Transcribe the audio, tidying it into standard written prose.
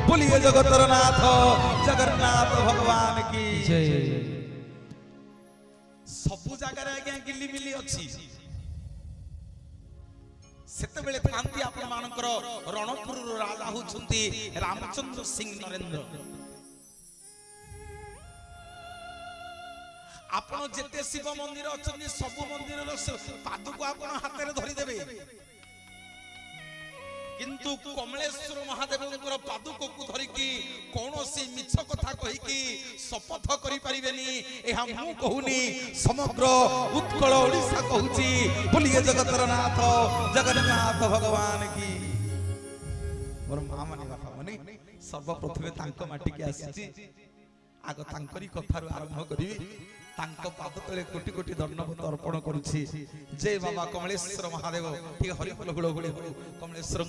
बोलिए जगतर नाथ जगन्नाथ भगवान की जय। सबु जगार आज्ञा गिली मिली अच्छी सेते बेले थांती आपण मानकर रणपुर राजा होचुंती रामचंद्र सिंह नरेंद्र। आपण जेते शिव मंदिर अछंती सब मंदिर पादुक आपण हाथ धरी देबे किंतु कमलेश्वर महादेवंकर पादुक को धरिकी कौनसी मिछ कथा कहिकी शपथ करि परिबेनी एहा मु कहूनी समग्र उत्कल ओडिसा कहूची बोलिए जगतर नाथ जगन्नाथ भगवान की। मोर मां माने बापा माने सर्वप्रथमे तांको माटी के आसीची आग तांकरी कथारु आरंभ करिवि तांको पाद तले कोटि कोटि दंडवत अर्पण करूछि। जय बाबा कमलेश्वर महादेव ठीक हरि बोल गुड़ गुड़ी कमलेश्वर।